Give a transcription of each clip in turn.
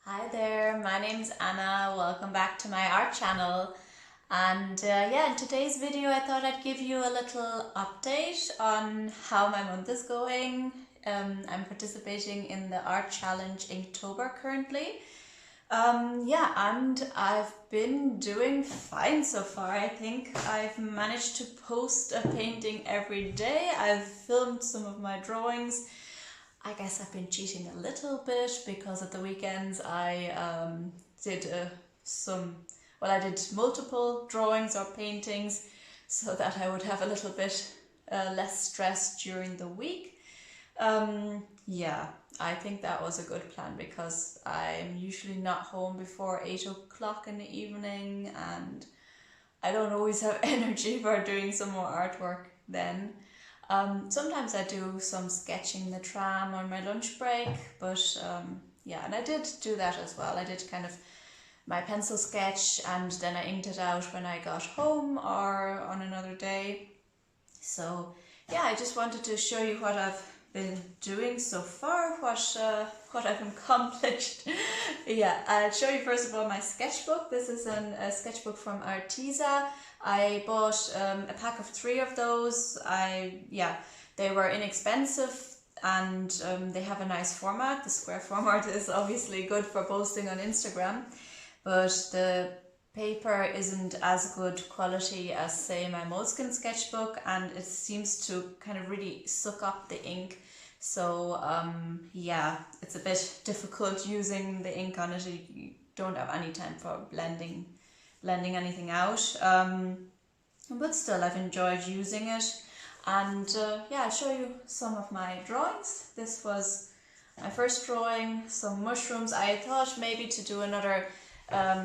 Hi there, my name's Anna. Welcome back to my art channel. And in today's video I thought I'd give you a little update on how my month is going. I'm participating in the art challenge Inktober currently. And I've been doing fine so far. I think I've managed to post a painting every day. I've filmed some of my drawings. I guess I've been cheating a little bit because at the weekends I did I did multiple drawings or paintings so that I would have a little bit less stress during the week. I think that was a good plan because I'm usually not home before 8 o'clock in the evening and I don't always have energy for doing some more artwork then. Sometimes I do some sketching in the tram on my lunch break, but and I did do that as well. I did kind of my pencil sketch and then I inked it out when I got home or on another day. So yeah, I just wanted to show you what I've been doing so far, what I've accomplished. I'll show you first of all my sketchbook. This is a sketchbook from Arteza. I bought a pack of 3 of those. They were inexpensive and they have a nice format. The square format is obviously good for posting on Instagram, but the paper isn't as good quality as say my Moleskine sketchbook, and it seems to kind of really suck up the ink. So it's a bit difficult using the ink on it. You don't have any time for blending anything out, but still I've enjoyed using it. And I'll show you some of my drawings. This was my first drawing, some mushrooms. I thought maybe to do another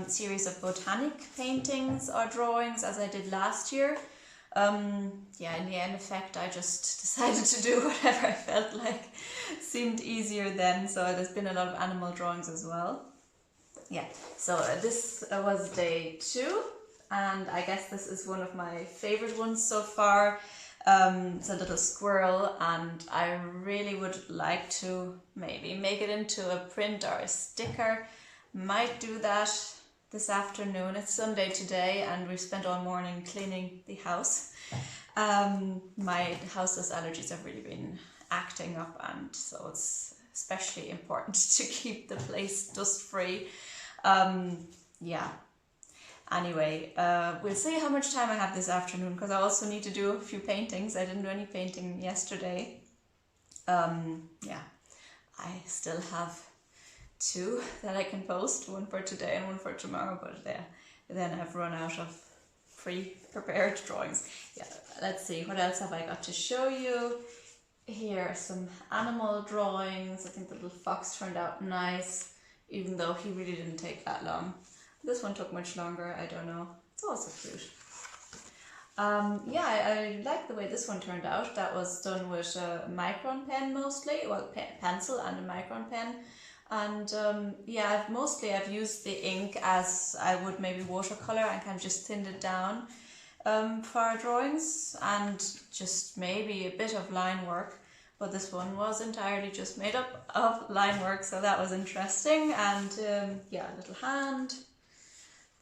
series of botanic paintings or drawings as I did last year. In the end effect I just decided to do whatever I felt like seemed easier then, so there's been a lot of animal drawings as well. This was day 2 and I guess this is one of my favorite ones so far. It's a little squirrel and I really would like to maybe make it into a print or a sticker. Might do that this afternoon. It's Sunday today and we've spent all morning cleaning the house. My house dust allergies have really been acting up, and so it's especially important to keep the place dust free. Anyway, we'll see how much time I have this afternoon because I also need to do a few paintings. I didn't do any painting yesterday. I still have 2 that I can post, one for today and one for tomorrow, but then I've run out of pre-prepared drawings. Let's see, what else have I got to show you? Here are some animal drawings. I think the little fox turned out nice, even though he really didn't take that long. This one took much longer, I don't know. It's also cute. I like the way this one turned out. That was done with a micron pen mostly, well, pencil and a micron pen. And I've used the ink as I would maybe watercolor and kind of just thinned it down for our drawings and just maybe a bit of line work. But this one was entirely just made up of line work, so that was interesting. And a little hand.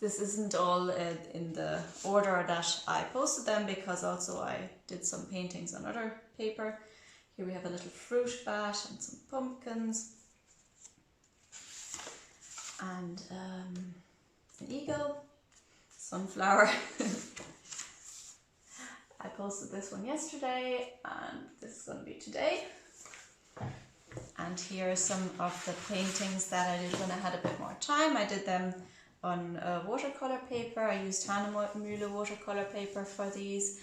This isn't all in the order that I posted them because also I did some paintings on other paper. Here we have a little fruit bat and some pumpkins. And an eagle, sunflower. I posted this one yesterday and this is going to be today. And here are some of the paintings that I did when I had a bit more time. I did them on watercolor paper. I used Mühle watercolor paper for these.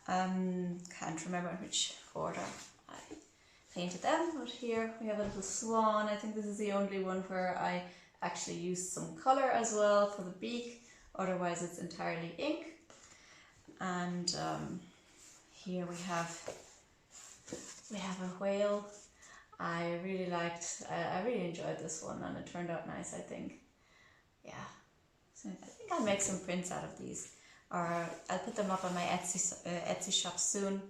Can't remember in which order I painted them, but here we have a little swan. I think this is the only one where I actually used some colour as well for the beak, otherwise it's entirely ink. And here we have a whale. I really enjoyed this one and it turned out nice, I think. So I think I'll make some prints out of these, or I'll put them up on my Etsy shop soon.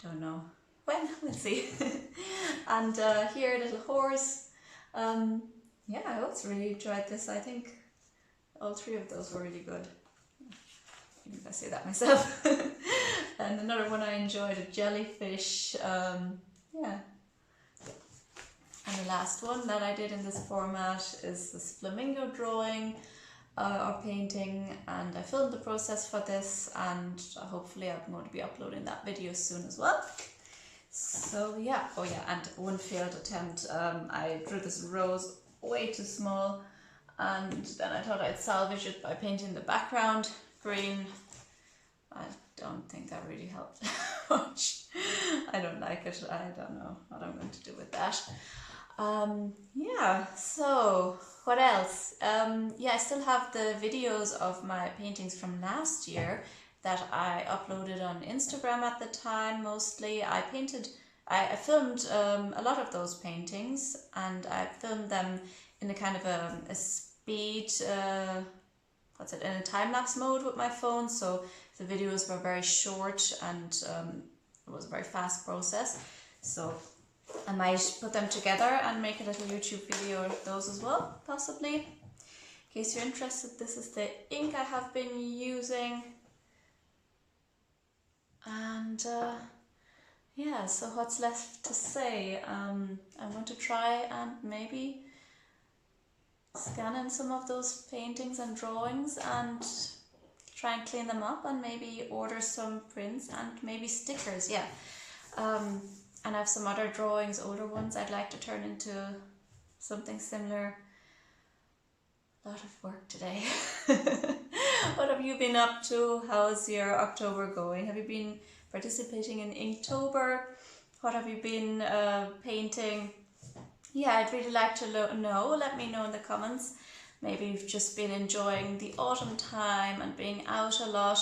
Don't know when, we'll see. And here a little horse. yeah, I also really enjoyed this. I think all three of those were really good. Even if I say that myself. And another one I enjoyed, a jellyfish. Yeah. And the last one that I did in this format is this flamingo drawing or painting, and I filmed the process for this, and hopefully I'm going to be uploading that video soon as well. So yeah, oh yeah, and one failed attempt. I drew this rose way too small, and then I thought I'd salvage it by painting the background green. I don't think that really helped much. I don't like it. I don't know what I'm going to do with that. Yeah, so what else? Yeah, I still have the videos of my paintings from last year that I uploaded on Instagram at the time mostly. I filmed a lot of those paintings, and I filmed them in a kind of a speed, in a time-lapse mode with my phone, so the videos were very short and it was a very fast process. So I might put them together and make a little YouTube video of those as well, possibly. In case you're interested, this is the ink I have been using. And yeah, so what's left to say? I'm going to try and maybe scan in some of those paintings and drawings and try and clean them up, and maybe order some prints and maybe stickers. Yeah. And I have some other drawings, older ones, I'd like to turn into something similar. A lot of work today. What have you been up to? How's your October going? Have you been participating in Inktober? What have you been painting? Yeah, I'd really like to know. Let me know in the comments. Maybe you've just been enjoying the autumn time and being out a lot.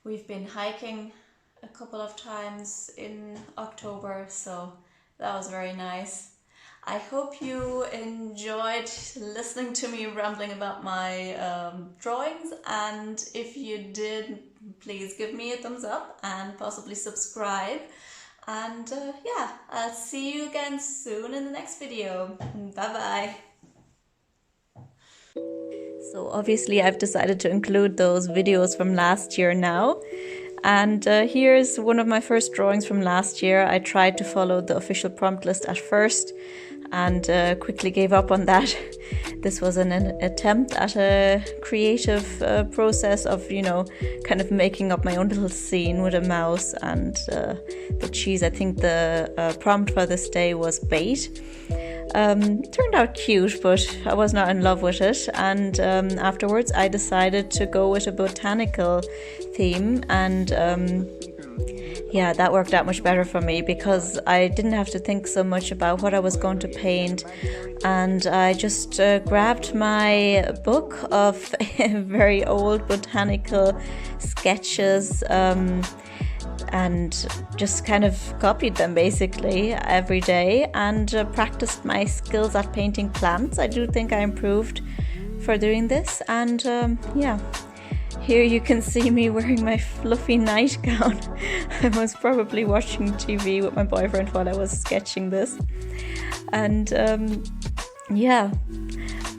We've been hiking a couple of times in October, so that was very nice. I hope you enjoyed listening to me rambling about my drawings, and if you did, please give me a thumbs up and possibly subscribe. And yeah, I'll see you again soon in the next video. Bye bye. So obviously I've decided to include those videos from last year now. And here's one of my first drawings from last year. I tried to follow the official prompt list at first and quickly gave up on that. This was an attempt at a creative process of, you know, kind of making up my own little scene with a mouse and the cheese. I think the prompt for this day was bait. Turned out cute, but I was not in love with it, and afterwards I decided to go with a botanical theme, and yeah, that worked out much better for me because I didn't have to think so much about what I was going to paint, and I just grabbed my book of very old botanical sketches and just kind of copied them basically every day, and practiced my skills at painting plants. I do think I improved for doing this, and yeah, here you can see me wearing my fluffy nightgown. I was probably watching TV with my boyfriend while I was sketching this, and yeah,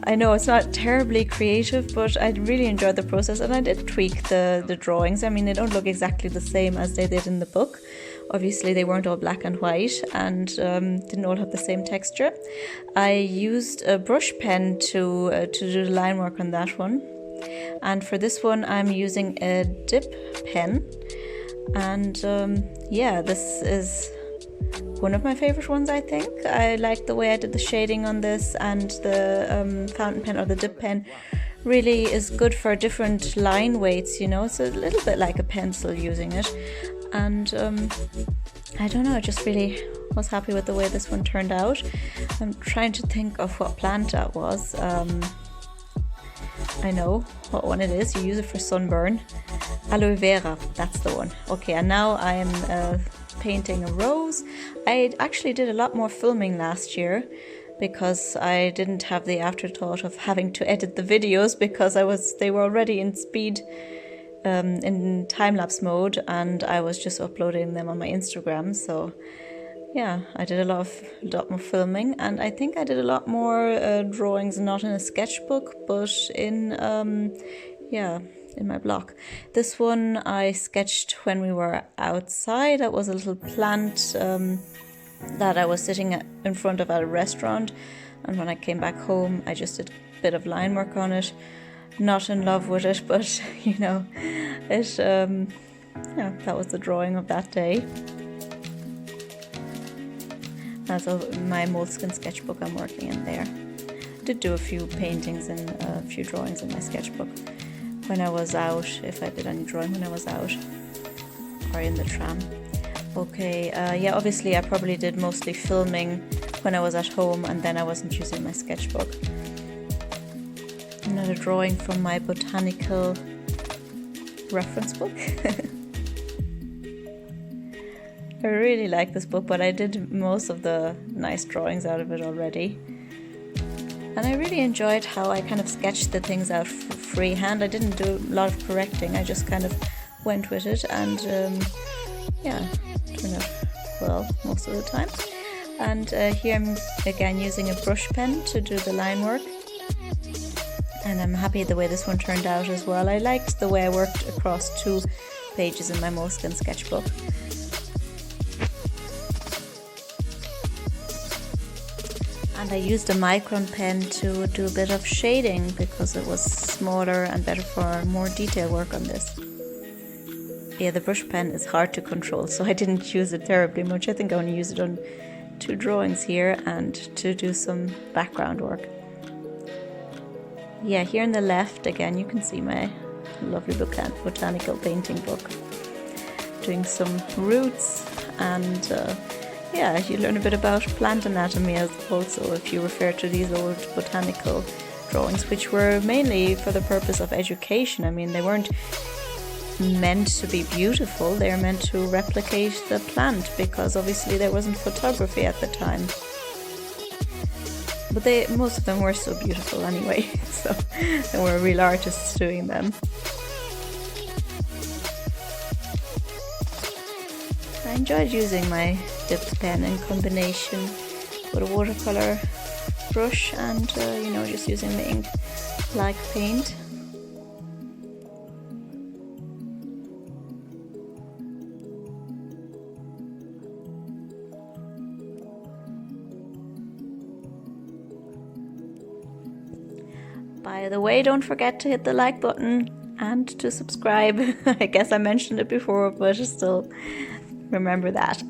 I know it's not terribly creative, but I really enjoyed the process, and I did tweak the drawings. I mean, they don't look exactly the same as they did in the book. Obviously, they weren't all black and white and didn't all have the same texture. I used a brush pen to do the line work on that one. And for this one, I'm using a dip pen. And yeah, this is one of my favorite ones, I think. I like the way I did the shading on this, and the fountain pen or the dip pen really is good for different line weights, you know. It's a little bit like a pencil using it, and I don't know, I just really was happy with the way this one turned out. I'm trying to think of what plant that was. I know what one it is. You use it for sunburn. Aloe vera, that's the one. Okay, and now I am painting a rose. I actually did a lot more filming last year because I didn't have the afterthought of having to edit the videos because they were already in speed in time-lapse mode, and I was just uploading them on my Instagram. So yeah, I did a lot more filming, and I think I did a lot more drawings, not in a sketchbook, but in yeah, in my block. This one I sketched when we were outside. That was a little plant that I was sitting in front of at a restaurant, and when I came back home, I just did a bit of line work on it. Not in love with it, but you know, it yeah, that was the drawing of that day. That's my moleskin sketchbook I'm working in there. I did do a few paintings and a few drawings in my sketchbook when I was out, if I did any drawing when I was out or in the tram. Okay, yeah, obviously I probably did mostly filming when I was at home, and then I wasn't using my sketchbook. Another drawing from my botanical reference book. I really like this book, but I did most of the nice drawings out of it already. And I really enjoyed how I kind of sketched the things out freehand. I didn't do a lot of correcting, I just kind of went with it, and yeah, turned out well most of the time. And here I'm again using a brush pen to do the line work. And I'm happy the way this one turned out as well. I liked the way I worked across 2 pages in my moleskin sketchbook. And I used a micron pen to do a bit of shading because it was smaller and better for more detail work on this. Yeah, the brush pen is hard to control, so I didn't use it terribly much. I think I only used it on 2 drawings here and to do some background work. Yeah, here on the left again you can see my lovely botanical painting book. Doing some roots, and yeah, you learn a bit about plant anatomy as also if you refer to these old botanical drawings, which were mainly for the purpose of education. I mean, they weren't meant to be beautiful, they were meant to replicate the plant, because obviously there wasn't photography at the time. But most of them were so beautiful anyway, so there were real artists doing them. I enjoyed using my dipped pen in combination with a watercolor brush and you know, just using the ink like paint. By the way, don't forget to hit the like button and to subscribe. I guess I mentioned it before, but still remember that.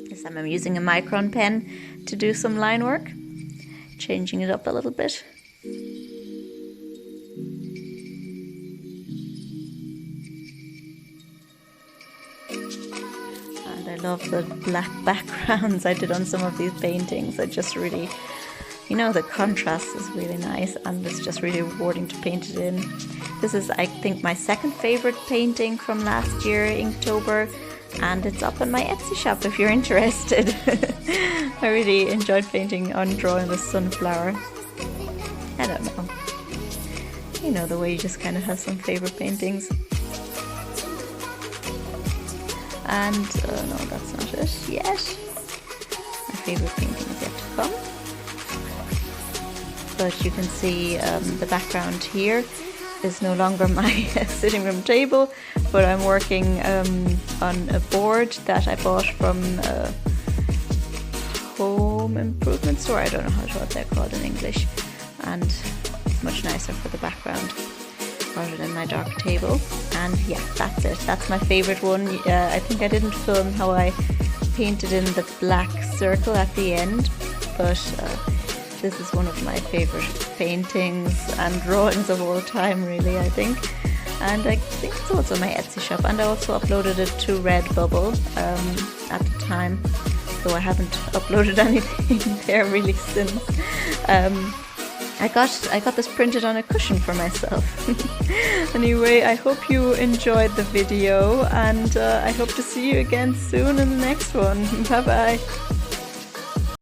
This time I'm using a micron pen to do some line work, changing it up a little bit. I love the black backgrounds I did on some of these paintings. I just really, you know, the contrast is really nice, and it's just really rewarding to paint it in. This is, I think, my second favorite painting from last year, Inktober, and it's up on my Etsy shop if you're interested. I really enjoyed painting on drawing the sunflower. I don't know. You know, the way you just kind of have some favorite paintings. And no, that's not it yet. My favorite painting is yet to come. But you can see the background here is no longer my sitting room table, but I'm working on a board that I bought from a home improvement store. I don't know what they're called in English, and it's much nicer for the background rather than my dark table. And yeah, that's it. That's my favorite one. I think I didn't film how I painted in the black circle at the end, but this is one of my favorite paintings and drawings of all time, really, I think. And I think it's also my Etsy shop, and I also uploaded it to Redbubble at the time, though I haven't uploaded anything there really since. I got this printed on a cushion for myself. Anyway, I hope you enjoyed the video, and I hope to see you again soon in the next one. Bye bye.